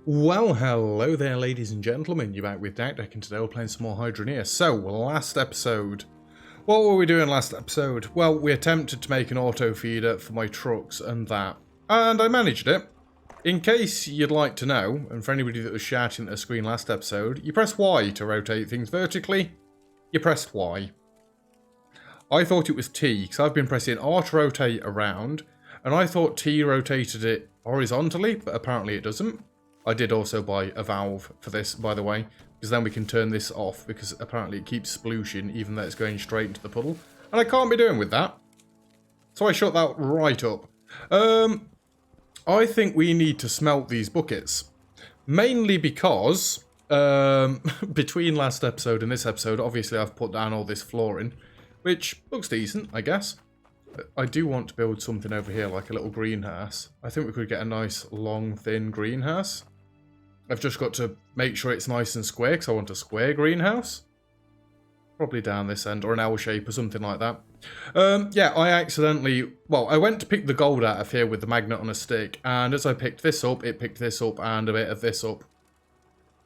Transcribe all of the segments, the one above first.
Well, hello there, ladies and gentlemen. You're back with Dak, and today we're playing some more Hydroneer. So, last episode. What were we doing last episode? Well, we attempted to make an auto feeder for my trucks and that. And I managed it. In case you'd like to know, and for anybody that was shouting at the screen last episode, you press Y to rotate things vertically. You pressed Y. I thought it was T, because I've been pressing R to rotate around, and I thought T rotated it horizontally, but apparently it doesn't. I did also buy a valve for this, by the way, because then we can turn this off, because apparently it keeps splooshing, even though it's going straight into the puddle. And I can't be doing with that. So I shut that right up. I think we need to smelt these buckets. Mainly because, between last episode and this episode, obviously I've put down all this flooring, which looks decent, I guess. I do want to build something over here, like a little greenhouse. I think we could get a nice, long, thin greenhouse. I've just got to make sure it's nice and square, because I want a square greenhouse. Probably down this end, or an L shape, or something like that. Yeah, I accidentally... Well, I went to pick the gold out of here with the magnet on a stick, and as I picked this up, it picked this up, and a bit of this up.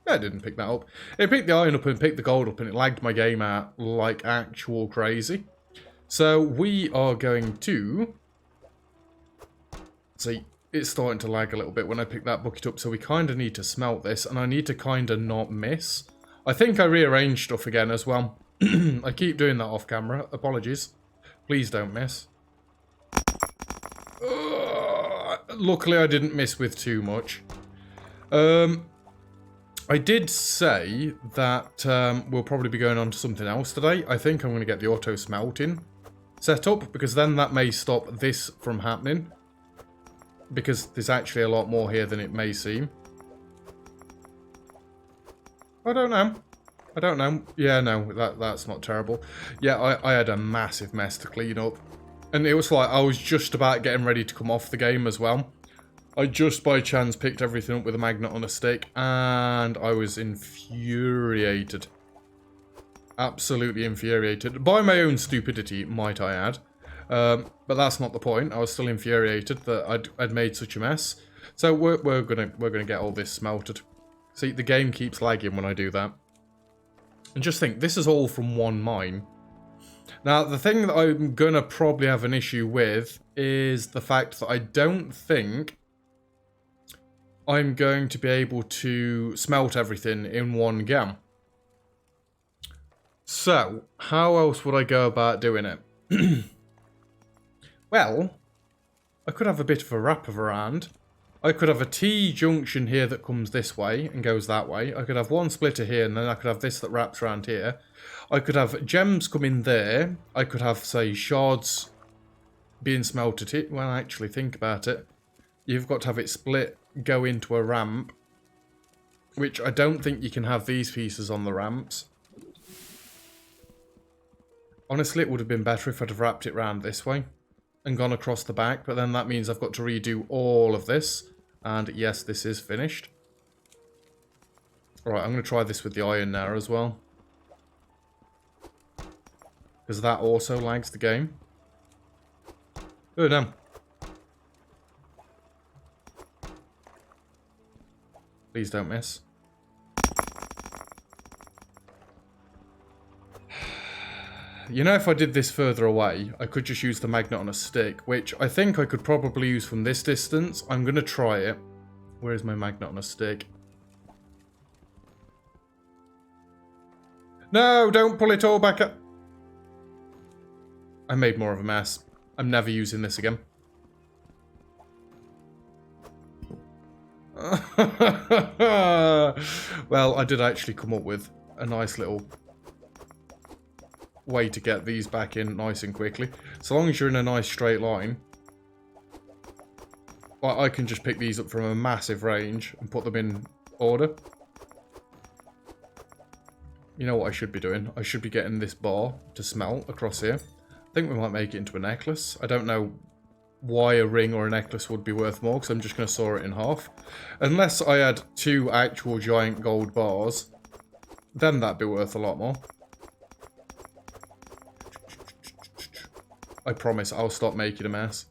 Yeah, it didn't pick that up. It picked the iron up and picked the gold up, and it lagged my game out like actual crazy. So, we are going to... See... It's starting to lag a little bit when I pick that bucket up, so we kind of need to smelt this, and I need to kind of not miss. I think I rearranged stuff again as well. I keep doing that off camera. Apologies. Please don't miss. Luckily I didn't miss with too much. I did say that we'll probably be going on to something else today. I think I'm going to get the auto-smelting set up, because then that may stop this from happening. Because there's actually a lot more here than it may seem. I don't know. I don't know. Yeah, no, that's not terrible. Yeah, I had a massive mess to clean up. And it was like I was just about getting ready to come off the game as well. I just by chance picked everything up with a magnet on a stick, and I was infuriated. Absolutely infuriated. By my own stupidity, might I add. But that's not the point. I was still infuriated that I'd made such a mess. So we're gonna get all this smelted. See, the game keeps lagging when I do that. And just think, this is all from one mine. Now, the thing that I'm gonna probably have an issue with is the fact that I don't think I'm going to be able to smelt everything in one go. So, how else would I go about doing it? Well, I could have a bit of a wraparound. I could have a T-junction here that comes this way and goes that way. I could have one splitter here, and then I could have this that wraps around here. I could have gems come in there. I could have, say, shards being smelted here. Well, actually, think about it. You've got to have it split, go into a ramp, which I don't think you can have these pieces on the ramps. Honestly, it would have been better if I'd have wrapped it round this way and gone across the back, but then that means I've got to redo all of this. And yes, this is finished. Alright, I'm going to try this with the iron now as well, because that also lags the game. Oh, damn. Please don't miss. You know, if I did this further away, I could just use the magnet on a stick, which I think I could probably use from this distance. I'm going to try it. Where is my magnet on a stick? No, don't pull it all back up. I made more of a mess. I'm never using this again. Well, I did actually come up with a nice little way to get these back in nice and quickly. So long as you're in a nice straight line. Well, I can just pick these up from a massive range and put them in order. You know what I should be doing? I should be getting this bar to smelt across here. I think we might make it into a necklace. I don't know why a ring or a necklace would be worth more, because I'm just going to saw it in half. Unless I had 2 actual giant gold bars, then that'd be worth a lot more. I promise I'll stop making a mess.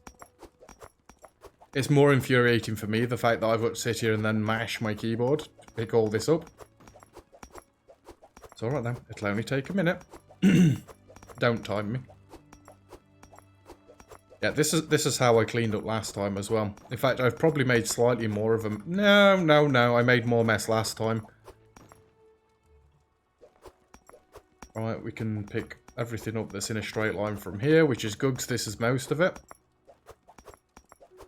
It's more infuriating for me, the fact that I've got to sit here and then mash my keyboard to pick all this up. It's alright then, it'll only take a minute. Don't time me. Yeah, this is how I cleaned up last time as well. In fact, I've probably made slightly more of them. No, I made more mess last time. Right, we can pick everything up that's in a straight line from here, which is good, 'cause this is most of it.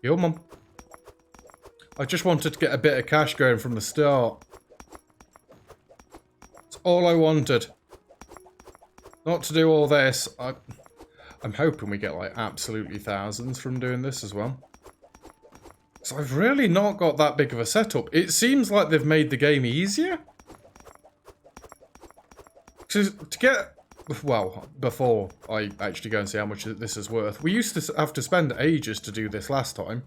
Yo, mum. I just wanted to get a bit of cash going from the start. That's all I wanted. Not to do all this. I'm hoping we get, like, absolutely thousands from doing this as well. So I've really not got that big of a setup. It seems like they've made the game easier. To get... Well, before I actually go and see how much this is worth. We used to have to spend ages to do this last time.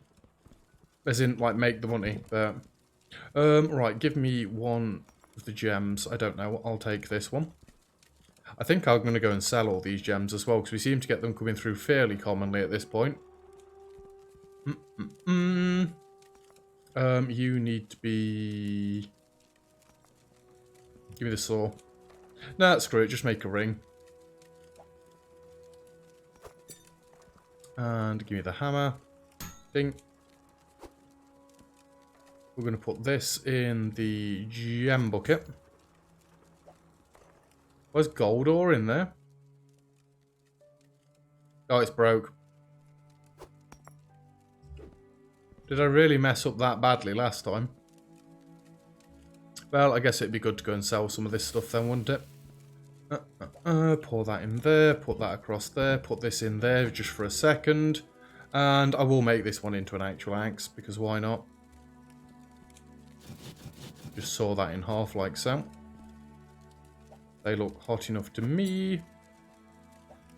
As in, like, make the money. But, right, give me one of the gems. I don't know. I'll take this one. I think I'm going to go and sell all these gems as well, because we seem to get them coming through fairly commonly at this point. You need to be... Give me the saw. Nah, screw it. Just make a ring. And give me the hammer. Ding. We're going to put this in the gem bucket. Where's gold ore in there? Oh, it's broke. Did I really mess up that badly last time? Well, I guess it'd be good to go and sell some of this stuff then, wouldn't it? Pour that in there, put that across there, put this in there just for a second. And I will make this one into an actual axe, because why not? Just saw that in half like so. They look hot enough to me.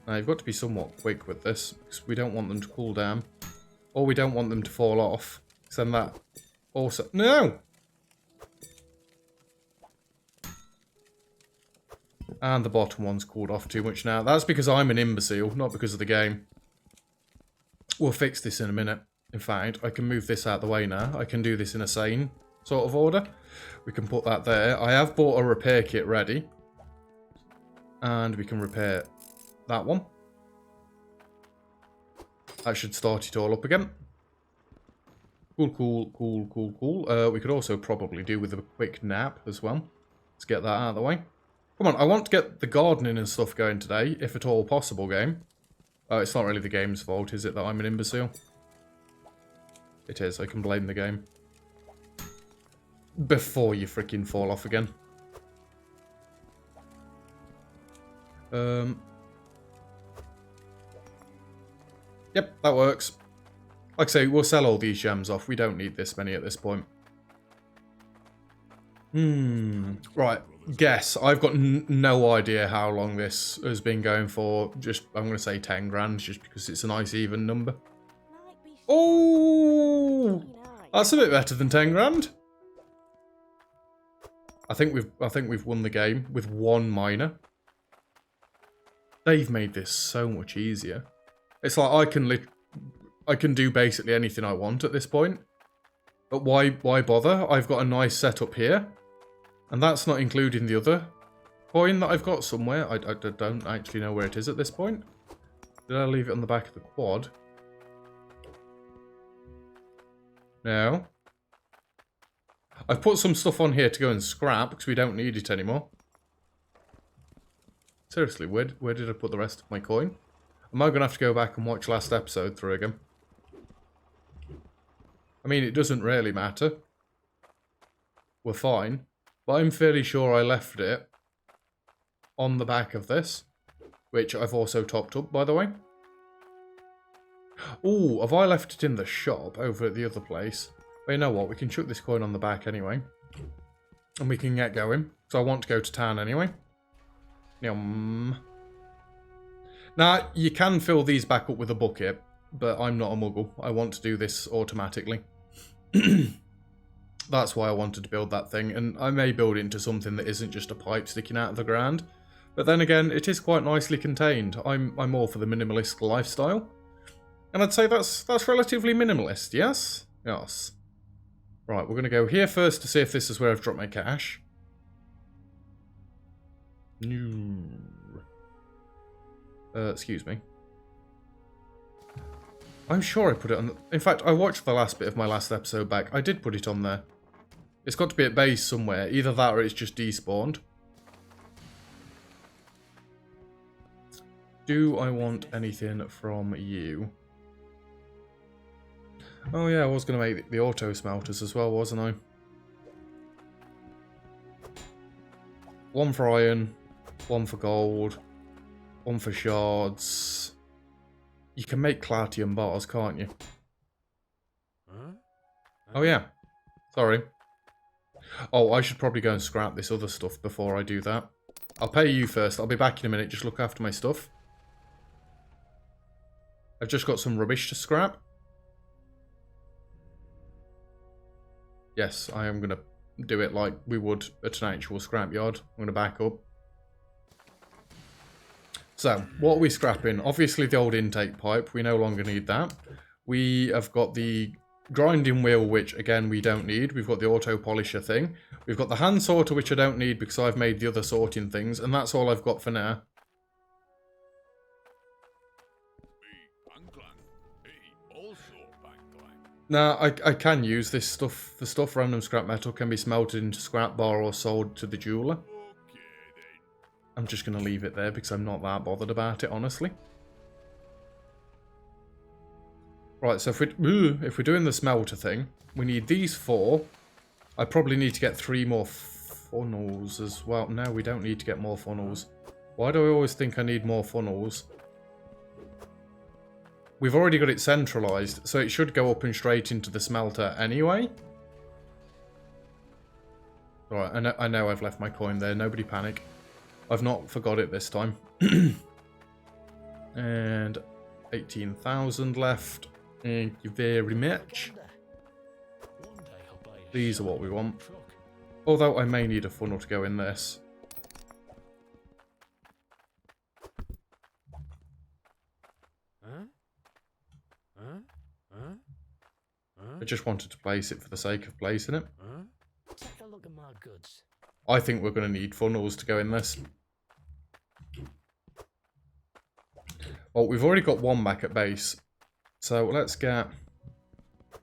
Now, you've got to be somewhat quick with this, because we don't want them to cool down. Or we don't want them to fall off. Because then that also... No! And the bottom one's cooled off too much now. That's because I'm an imbecile, not because of the game. We'll fix this in a minute. In fact, I can move this out of the way now. I can do this in a sane sort of order. We can put that there. I have bought a repair kit ready. And we can repair that one. That should start it all up again. Cool. We could also probably do with a quick nap as well. Let's get that out of the way. Come on, I want to get the gardening and stuff going today, if at all possible, game. Oh, it's not really the game's fault, is it, that I'm an imbecile? It is, I can blame the game. Before you freaking fall off again. Yep, that works. Like I say, we'll sell all these gems off. We don't need this many at this point. Right. Guess. I've got no idea how long this has been going for. Just, I'm going to say 10 grand, just because it's a nice even number. Oh! That's a bit better than 10 grand. I think we've won the game with one miner. They've made this so much easier. It's like I can do basically anything I want at this point. But why bother? I've got a nice setup here. And that's not including the other coin that I've got somewhere. I don't actually know where it is at this point. Did I leave it on the back of the quad? No. I've put some stuff on here to go and scrap because we don't need it anymore. Seriously, where did I put the rest of my coin? Am I going to have to go back and watch last episode through again? I mean, it doesn't really matter. We're fine. But I'm fairly sure I left it on the back of this, which I've also topped up, by the way. Oh, have I left it in the shop over at the other place? Well, you know what? We can chuck this coin on the back anyway. And we can get going. So I want to go to town anyway. Yum. Now, you can fill these back up with a bucket, but I'm not a muggle. I want to do this automatically. That's why I wanted to build that thing, and I may build it into something that isn't just a pipe sticking out of the ground. But then again, it is quite nicely contained. I'm all for the minimalist lifestyle. And I'd say that's relatively minimalist, yes? Yes. Right, we're going to go here first to see if this is where I've dropped my cash. No. Excuse me. I'm sure I put it on the... In fact, I watched the last bit of my last episode back. I did put it on there. It's got to be at base somewhere. Either that or it's just despawned. Do I want anything from you? Oh yeah, I was going to make the auto-smelters as well, wasn't I? One for iron, one for gold, one for shards. You can make Clatium bars, can't you? Oh yeah. Sorry. Oh, I should probably go and scrap this other stuff before I do that. I'll pay you first. I'll be back in a minute. Just look after my stuff. I've just got some rubbish to scrap. Yes, I am going to do it like we would at an actual scrapyard. I'm going to back up. So, what are we scrapping? Obviously the old intake pipe. We no longer need that. We have got the grinding wheel, which again we don't need. We've got the auto polisher thing. We've got the hand sorter, which I don't need because I've made the other sorting things. And that's all I've got for now. Now, I can use this stuff for stuff. Random scrap metal can be smelted into scrap bar or sold to the jeweler. I'm just going to leave it there because I'm not that bothered about it, honestly. Right, so if we're doing the smelter thing, we need these 4. I probably need to get 3 more funnels as well. No, we don't need to get more funnels. Why do I always think I need more funnels? We've already got it centralized, so it should go up and straight into the smelter anyway. Alright, I know I've left my coin there. Nobody panic. I've not forgot it this time. And 18,000 left. Thank you very much. These are what we want. Although I may need a funnel to go in this. I just wanted to place it for the sake of placing it. Take a look at my goods. I think we're going to need funnels to go in this. Well, we've already got 1 back at base. So let's get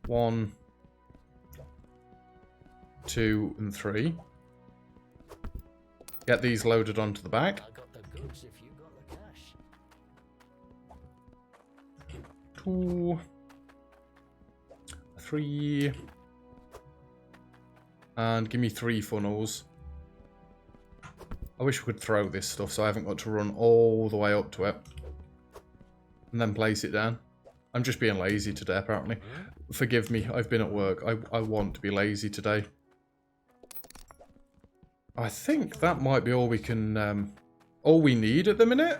1, 2, and 3. Get these loaded onto the back. I got the goods if you got the cash. 2, 3, and give me 3 funnels. I wish we could throw this stuff so I haven't got to run all the way up to it and then place it down. I'm just being lazy today, apparently. Forgive me, I've been at work. I want to be lazy today. I think that might be all we can, all we need at the minute.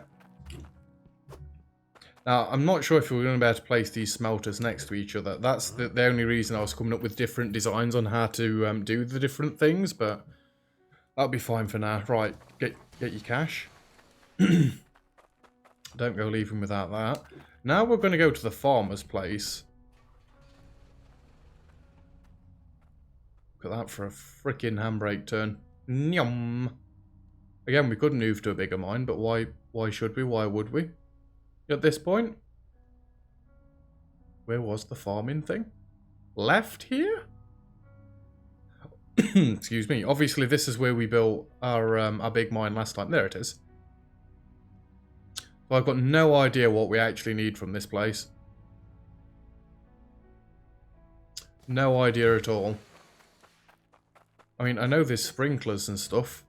Now, I'm not sure if we're going to be able to place these smelters next to each other. That's the only reason I was coming up with different designs on how to do the different things, but that'll be fine for now. Right, get your cash. Don't go leaving without that. Now we're going to go to the farmer's place. Look at that for a freaking handbrake turn. Nyum. Again, we could move to a bigger mine, but why should we? Why would we? At this point? Where was the farming thing? Left here? Excuse me. Obviously, this is where we built our big mine last time. There it is. So I've got no idea what we actually need from this place. No idea at all. I mean, I know there's sprinklers and stuff.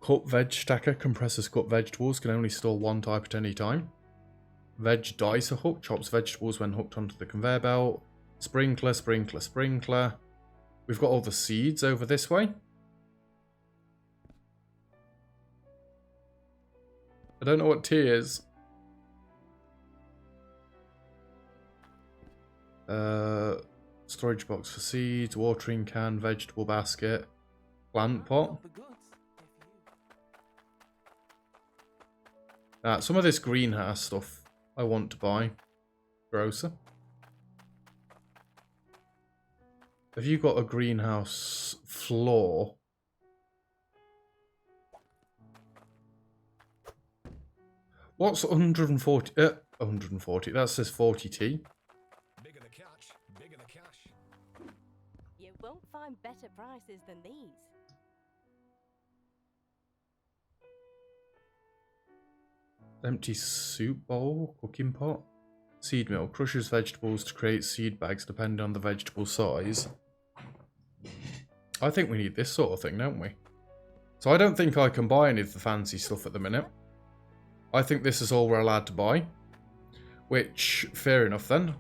Cut veg stacker. Compressors cut vegetables. Can only store 1 type at any time. Veg dicer hook. Chops vegetables when hooked onto the conveyor belt. Sprinkler, sprinkler, sprinkler. We've got all the seeds over this way. I don't know what tea is. Storage box for seeds, watering can, vegetable basket, plant pot. Some of this greenhouse stuff I want to buy. Grocer. Have you got a greenhouse floor? What's 140? 140. That says 40T. Bigger the catch, bigger the cash. You won't find better prices than these. Empty soup bowl, cooking pot. Seed mill crushes vegetables to create seed bags depending on the vegetable size. I think we need this sort of thing, don't we? So I don't think I can buy any of the fancy stuff at the minute. I think this is all we're allowed to buy. Which, fair enough then.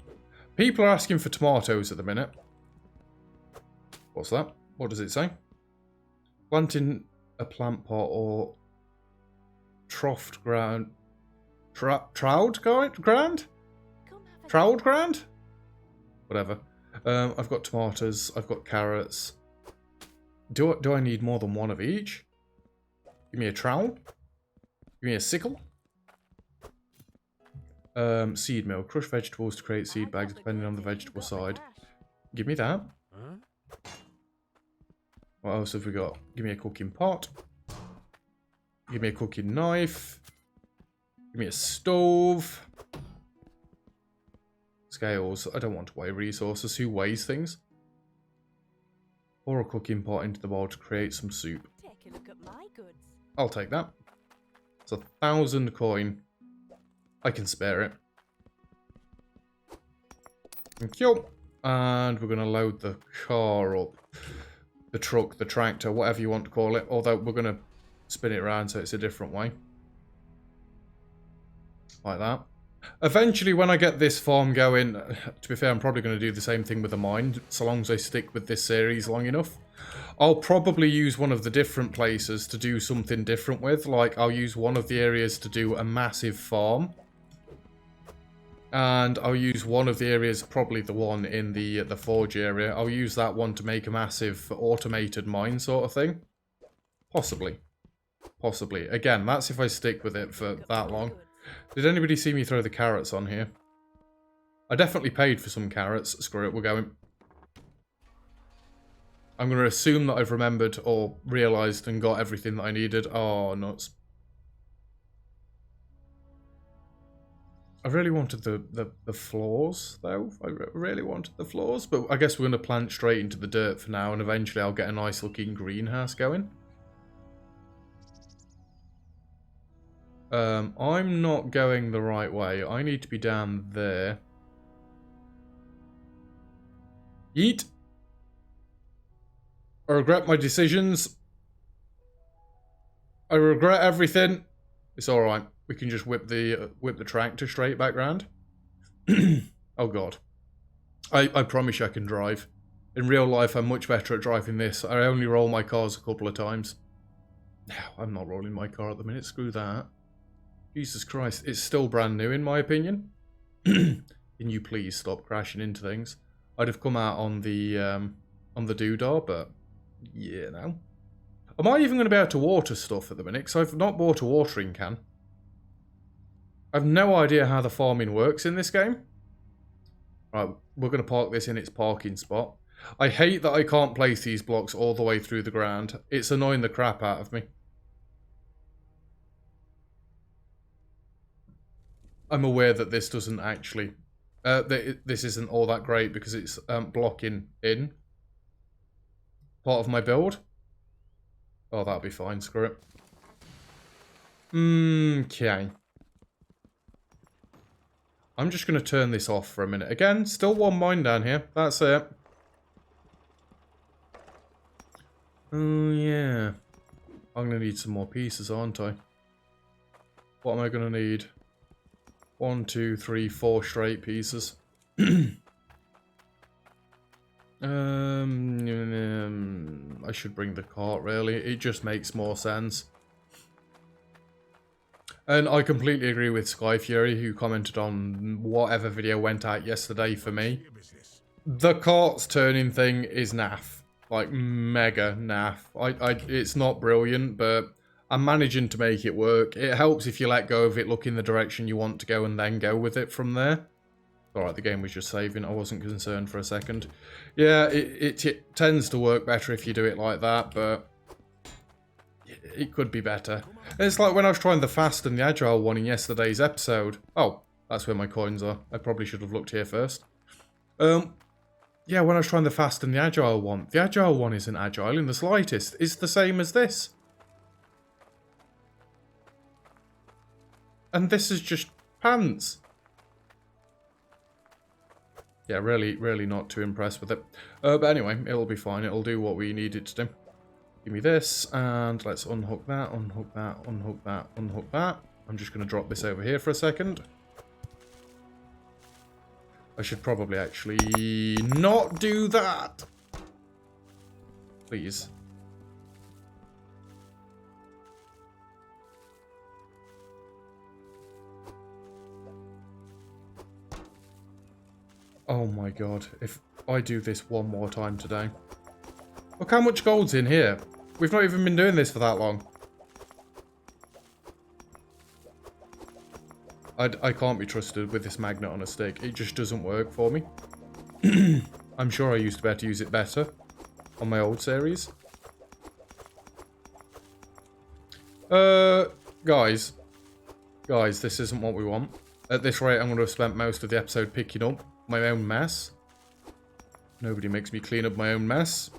People are asking for tomatoes at the minute. What's that? What does it say? Planting a plant pot or troughed ground. Trowed ground? Trowed ground? Whatever. I've got tomatoes. I've got carrots. Do I need more than one of each? Give me a trowel. Give me a sickle. Seed mill. Crush vegetables to create seed bags depending on the vegetable side. Give me that. What else have we got? Give me a cooking pot. Give me a cooking knife. Give me a stove. Scales. I don't want to weigh resources. Who weighs things? Pour a cooking pot into the bowl to create some soup. Take a look at my goods. I'll take that. It's 1,000 coin. I can spare it. Thank you. And we're going to load the car up. The truck, the tractor, whatever you want to call it. Although we're going to spin it around so it's a different way. Like that. Eventually, when I get this farm going, to be fair, I'm probably going to do the same thing with the mine, so long as I stick with this series long enough. I'll probably use one of the different places to do something different with. Like, I'll use one of the areas to do a massive farm. And I'll use one of the areas, probably the one in the forge area. I'll use that one to make a massive automated mine sort of thing. Possibly. Possibly. Again, that's if I stick with it for that long. Did anybody see me throw the carrots on here? I definitely paid for some carrots. Screw it, we're going. I'm going to assume that I've remembered or realised and got everything that I needed. Oh, nuts. I really wanted the floors, though. I really wanted the floors. But I guess we're going to plant straight into the dirt for now. And eventually I'll get a nice looking greenhouse going. I'm not going the right way. I need to be down there. Yeet. I regret my decisions. I regret everything. It's alright. We can just whip the tractor straight back round. Oh god. I promise you I can drive. In real life, I'm much better at driving this. I only roll my cars a couple of times. No, I'm not rolling my car at the minute. Screw that. Jesus Christ, it's still brand new in my opinion. Can you please stop crashing into things? I'd have come out on the doodah, but yeah, no. Am I even going to be able to water stuff at the minute? Because I've not bought a watering can. I've no idea how the farming works in this game. Right, we're going to park this in its parking spot. I hate that I can't place these blocks all the way through the ground. It's annoying the crap out of me. I'm aware that this doesn't actually... this isn't all that great because it's blocking in part of my build. Oh, that'll be fine. Screw it. Okay. I'm just going to turn this off for a minute. Again, still one mine down here. That's it. Oh, yeah. I'm going to need some more pieces, aren't I? What am I going to need? 1, 2, 3, 4 straight pieces. I should bring the cart, really. It just makes more sense. And I completely agree with Sky Fury, who commented on whatever video went out yesterday for me. The cart's turning thing is naff. Like, mega naff. It's not brilliant, but I'm managing to make it work. It helps if you let go of it, look in the direction you want to go, and then go with it from there. Alright, the game was just saving. I wasn't concerned for a second. Yeah, it tends to work better if you do it like that, but it could be better. It's like when I was trying the fast and the agile one in yesterday's episode. Oh, that's where my coins are. I probably should have looked here first. Yeah, when I was trying the fast and the agile one isn't agile in the slightest. It's the same as this. And this is just pants. Yeah, really not too impressed with it. But anyway, it'll be fine. It'll do what we need it to do. Give me this, and let's unhook that, unhook that, unhook that, unhook that. I'm just going to drop this over here for a second. I should probably actually not do that. Please. Oh my god, if I do this one more time today. Look how much gold's in here. We've not even been doing this for that long. I can't be trusted with this magnet on a stick. It just doesn't work for me. I'm sure I used to be able to use it better on my old series. Guys, this isn't what we want. At this rate, I'm going to have spent most of the episode picking up my own mess. Nobody makes me clean up my own mess.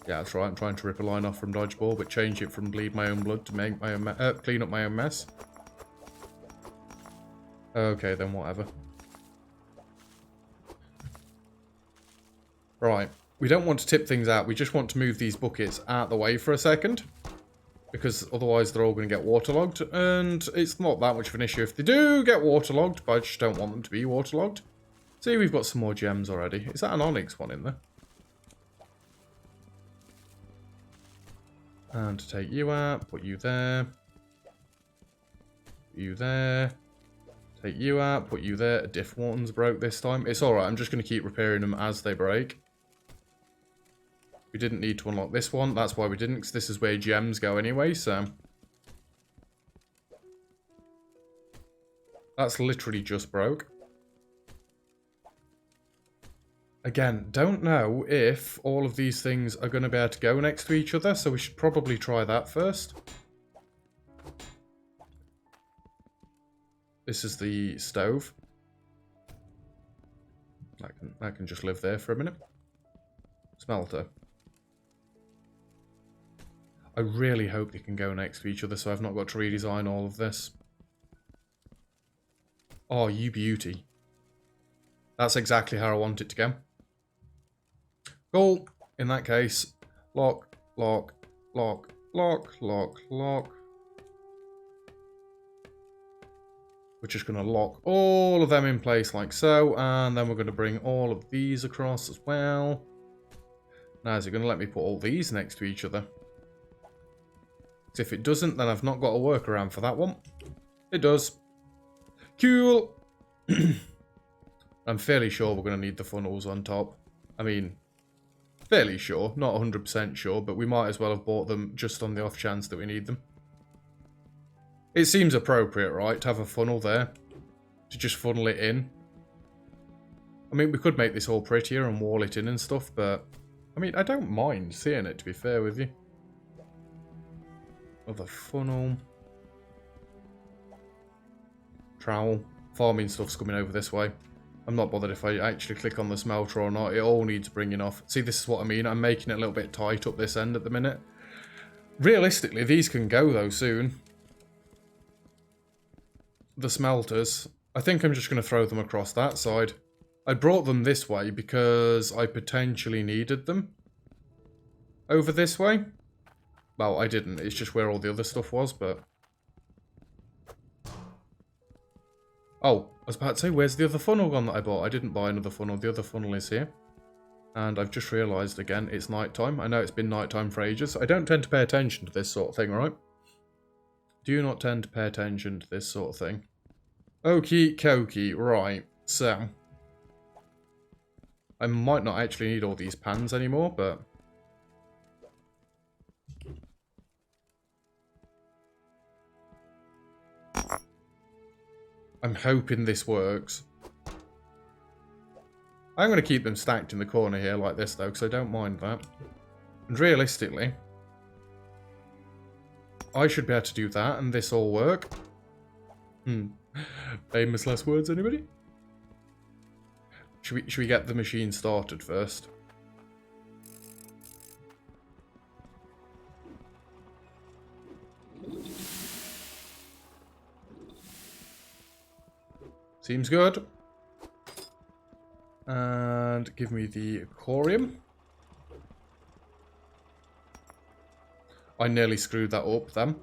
Yeah, that's right. I'm trying to rip a line off from Dodgeball, but change it from bleed my own blood to make my own clean up my own mess. Okay, then whatever. Right. We don't want to tip things out. We just want to move these buckets out the way for a second. Because otherwise they're all going to get waterlogged. And it's not that much of an issue if they do get waterlogged, but I just don't want them to be waterlogged. See, we've got some more gems already. Is that an onyx one in there? And to take you out, put you there. Put you there. Take you out, put you there. A different one's broke this time. It's alright, I'm just going to keep repairing them as they break. We didn't need to unlock this one. That's why we didn't, because this is where gems go anyway, so. That's literally just broke. Again, don't know if all of these things are going to be able to go next to each other, so we should probably try that first. This is the stove. That can just live there for a minute. Smelter. I really hope they can go next to each other so I've not got to redesign all of this. Oh, you beauty. That's exactly how I want it to go. Cool. In that case, lock, lock, lock, lock, lock, lock. We're just going to lock all of them in place like so, and then we're going to bring all of these across as well. Now, is it going to let me put all these next to each other? If it doesn't, then I've not got a workaround for that one. It does. Cool. I'm fairly sure we're going to need the funnels on top. I mean, fairly sure, not 100% sure, but we might as well have bought them just on the off chance that we need them. It seems appropriate, right, to have a funnel there, to just funnel it in. I mean, we could make this all prettier and wall it in and stuff, but, I mean, I don't mind seeing it, to be fair with you. Another funnel. Trowel. Farming stuff's coming over this way. I'm not bothered if I actually click on the smelter or not. It all needs bringing off. See, this is what I mean. I'm making it a little bit tight up this end at the minute. Realistically, these can go, though, soon. The smelters. I think I'm just going to throw them across that side. I brought them this way because I potentially needed them. Over this way. Well, I didn't. It's just where all the other stuff was, but... Oh, I was about to say, where's the other funnel gone that I bought? I didn't buy another funnel. The other funnel is here. And I've just realised again, it's night time. I know it's been night time for ages. I don't tend to pay attention to this sort of thing, right? Do not tend to pay attention to this sort of thing. Okie dokie, right. So, I might not actually need all these pans anymore, but... I'm hoping this works. I'm going to keep them stacked in the corner here like this, though, because I don't mind that. And realistically, I should be able to do that, and this all work. Famous last words, anybody? Should we get the machine started first? Seems good. And give me the corium. I nearly screwed that up then.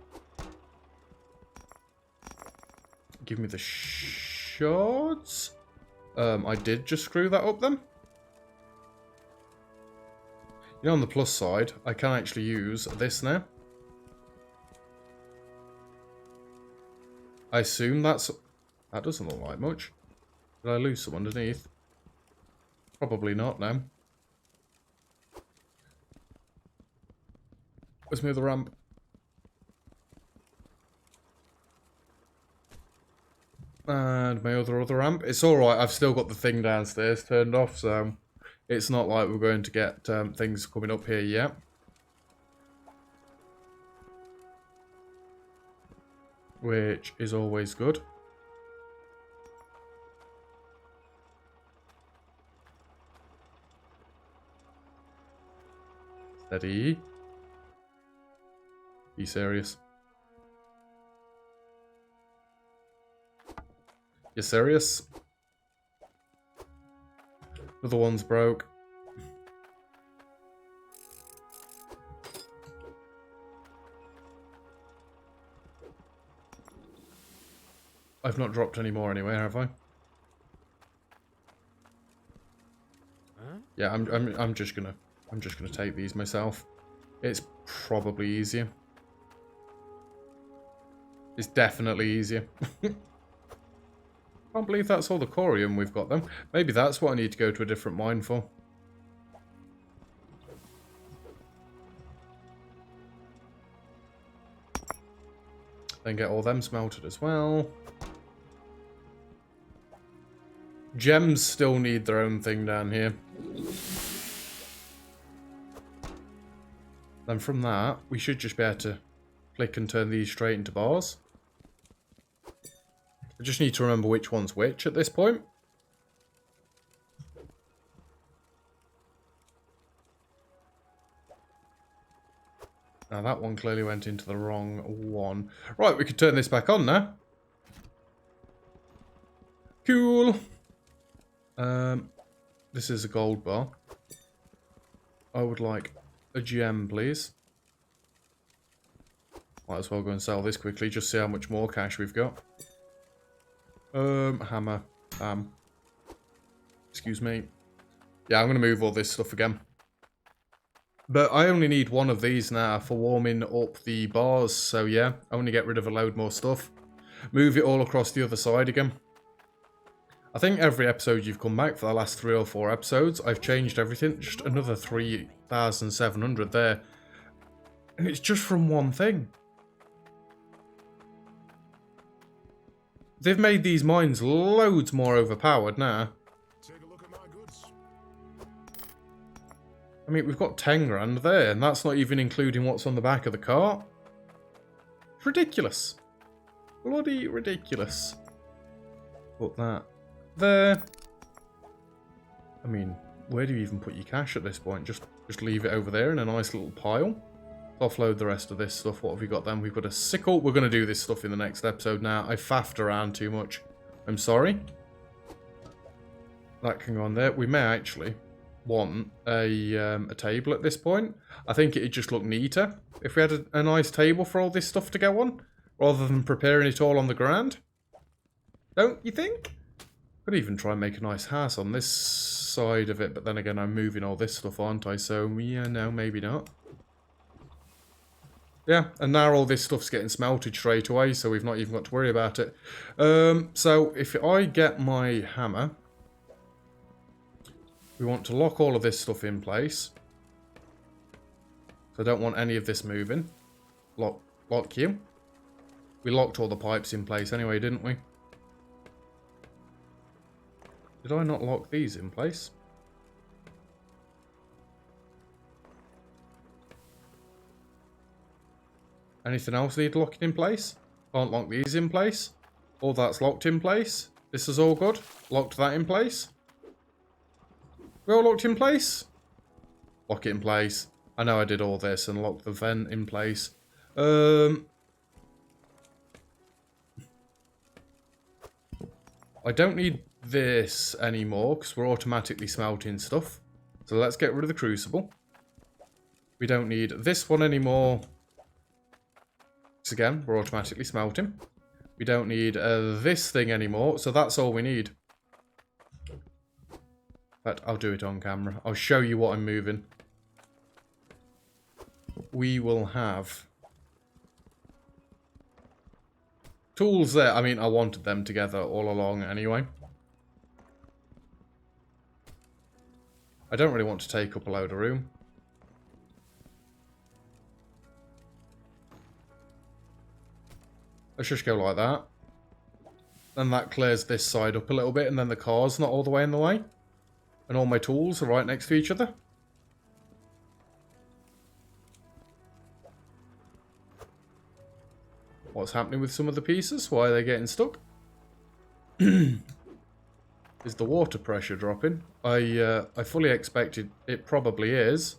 Give me the shards. I did just screw that up then. You know, on the plus side, I can actually use this now. I assume that doesn't look like much. Did I lose some underneath? Probably not now. Where's my other ramp? And my other ramp. It's alright, I've still got the thing downstairs turned off, so it's not like we're going to get things coming up here yet. Which is always good. Steady. Be serious. You serious? Other one's broke. I've not dropped any more anyway, have I? Huh? Yeah, I'm just gonna take these myself. It's probably easier. It's definitely easier. Can't believe that's all the corium we've got then. Maybe that's what I need to go to a different mine for. Then get all them smelted as well. Gems still need their own thing down here. Then from that, we should just be able to click and turn these straight into bars. I just need to remember which one's which at this point. Now that one clearly went into the wrong one. Right, we can turn this back on now. Cool. This is a gold bar. I would like a gem, please. Might as well go and sell this quickly, just see how much more cash we've got. Hammer. Excuse me. Yeah, I'm going to move all this stuff again. But I only need one of these now for warming up the bars, so yeah, I want to get rid of a load more stuff. Move it all across the other side again. I think every episode you've come back for the last 3 or 4 episodes, I've changed everything. Just another 3,700 there. And it's just from one thing. They've made these mines loads more overpowered now. Take a look at my goods. I mean, we've got 10 grand there, and that's not even including what's on the back of the cart. It's ridiculous. Bloody ridiculous. Put that there. I mean, where do you even put your cash at this point? Just leave it over there in a nice little pile. Offload the rest of this stuff. What have we got then? We've got a sickle. We're going to do this stuff in the next episode now. I faffed around too much. I'm sorry. That can go on there. We may actually want a table at this point. I think it'd just look neater if we had a nice table for all this stuff to go on, rather than preparing it all on the ground. Don't you think? Could even try and make a nice house on this side of it, but then again, I'm moving all this stuff, aren't I? So, yeah, no, maybe not. Yeah, and now all this stuff's getting smelted straight away, so we've not even got to worry about it. So, if I get my hammer, we want to lock all of this stuff in place. So I don't want any of this moving. Lock you. We locked all the pipes in place anyway, didn't we? Did I not lock these in place? Anything else need locking in place? Can't lock these in place. All that's locked in place. This is all good. Locked that in place. We all locked in place? Lock it in place. I know I did all this and locked the vent in place. I don't need this anymore because we're automatically smelting stuff. So let's get rid of the crucible. We don't need this one anymore. Because again, we're automatically smelting. We don't need this thing anymore. So that's all we need. But I'll do it on camera. I'll show you what I'm moving. We will have tools there. I mean, I wanted them together all along anyway. I don't really want to take up a load of room. Let's just go like that. Then that clears this side up a little bit, and then the car's not all the way in the way. And all my tools are right next to each other. What's happening with some of the pieces? Why are they getting stuck? Is the water pressure dropping? I fully expected it probably is.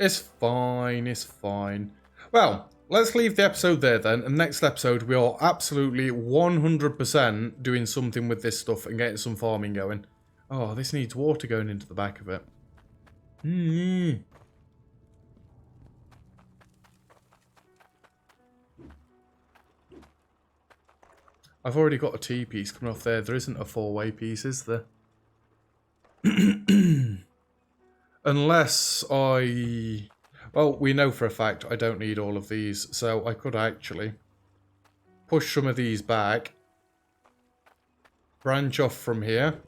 It's fine, it's fine. Well, let's leave the episode there then. And next episode, we are absolutely 100% doing something with this stuff and getting some farming going. Oh, this needs water going into the back of it. I've already got a T-piece coming off there. There isn't a four-way piece, is there? Unless I... Well, we know for a fact I don't need all of these, so I could actually push some of these back, branch off from here,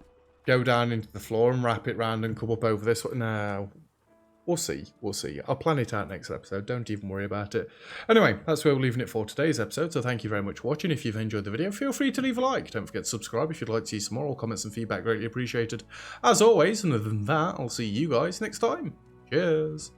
go down into the floor and wrap it round and come up over this one. No, we'll see, we'll see. I'll plan it out next episode, don't even worry about it. Anyway, that's where we're leaving it for today's episode, so thank you very much for watching. If you've enjoyed the video, feel free to leave a like. Don't forget to subscribe if you'd like to see some more. All comments and feedback greatly appreciated. As always, and other than that, I'll see you guys next time. Cheers.